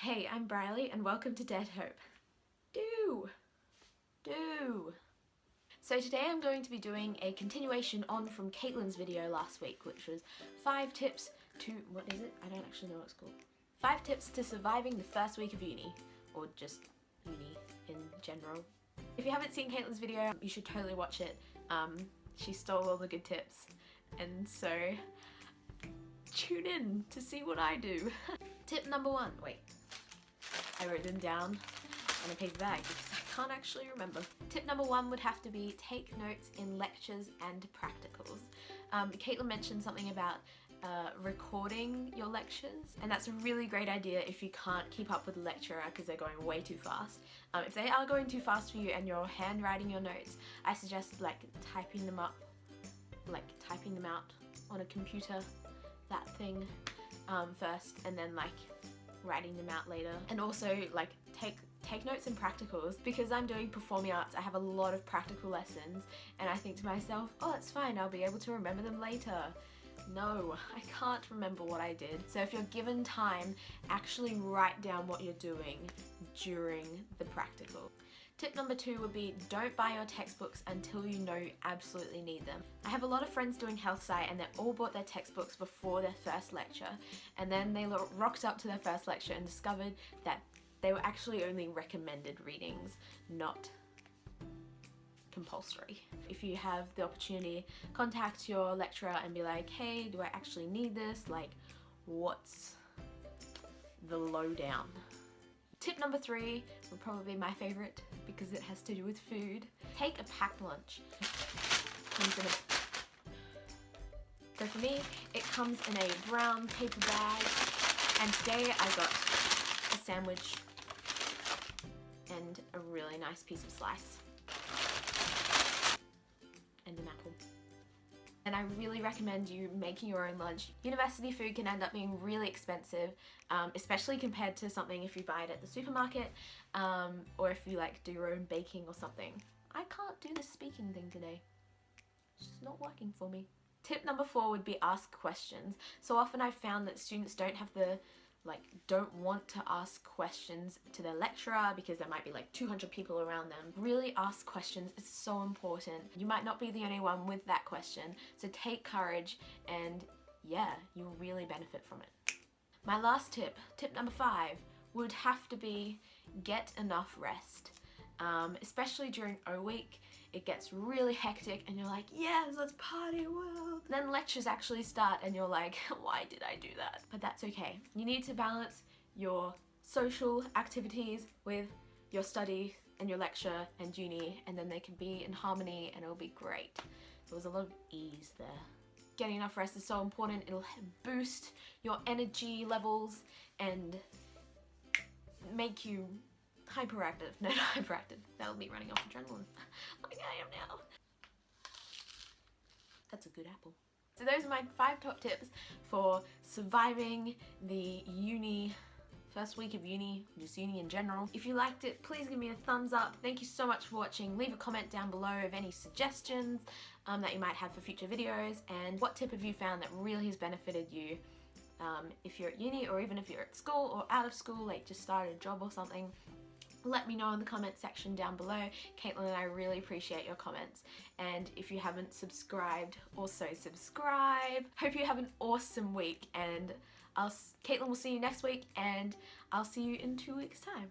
Hey, I'm Briarley and welcome to Dead Hope. Do! So today I'm going to be doing a continuation on from Caitlin's video last week, which was 5 tips to, what is it? I don't actually know what it's called. 5 tips to surviving the first week of uni, or just uni in general. If you haven't seen Caitlin's video, you should totally watch it. She stole all the good tips, and so tune in to see what I do. Tip number 1, wait. I wrote them down on a paper bag because I can't actually remember. Tip number 1 would have to be take notes in lectures and practicals. Caitlin mentioned something about recording your lectures, and that's a really great idea if you can't keep up with the lecturer because they're going way too fast. If they are going too fast for you and you're handwriting your notes, I suggest typing them out on a computer, that thing, first, and then writing them out later. And also take notes in practicals. Because I'm doing performing arts, I have a lot of practical lessons, and I think to myself, oh, it's fine, I'll be able to remember them later. No, I can't remember what I did. So if you're given time, actually write down what you're doing during the practical. Tip number 2 would be don't buy your textbooks until you know you absolutely need them. I have a lot of friends doing health sci and they all bought their textbooks before their first lecture, and then they rocked up to their first lecture and discovered that they were actually only recommended readings, not compulsory. If you have the opportunity, contact your lecturer and be like, hey, do I actually need this? What's the lowdown? Tip number 3 would probably be my favorite because it has to do with food. Take a packed lunch. So for me, it comes in a brown paper bag, and today I got a sandwich and a really nice piece of slice and an apple. And I really recommend you making your own lunch. University food can end up being really expensive, especially compared to something if you buy it at the supermarket, or if you do your own baking or something. I can't do this speaking thing today. It's just not working for me. Tip number 4 would be ask questions. So often I've found that students don't have the don't want to ask questions to their lecturer because there might be 200 people around them. Really ask questions, it's so important. You might not be the only one with that question, so take courage and yeah, you'll really benefit from it. My last tip, tip number 5, would have to be get enough rest. Especially during O week, it gets really hectic and you're like, yes, let's party world. Then lectures actually start and you're like, why did I do that? But that's okay. You need to balance your social activities with your study and your lecture and uni, and then they can be in harmony and it'll be great. There was a lot of ease there. Getting enough rest is so important. It'll boost your energy levels and make you hyperactive. No, not hyperactive. That'll be running off adrenaline like I am now. That's a good apple. So those are my 5 top tips for surviving the first week of uni, just uni in general. If you liked it, please give me a thumbs up. Thank you so much for watching. Leave a comment down below of any suggestions that you might have for future videos, and what tip have you found that really has benefited you if you're at uni, or even if you're at school or out of school, just started a job or something. Let me know in the comment section down below. Caitlin and I really appreciate your comments. And if you haven't subscribed, also subscribe. Hope you have an awesome week, and Caitlin will see you next week, and I'll see you in 2 weeks' time.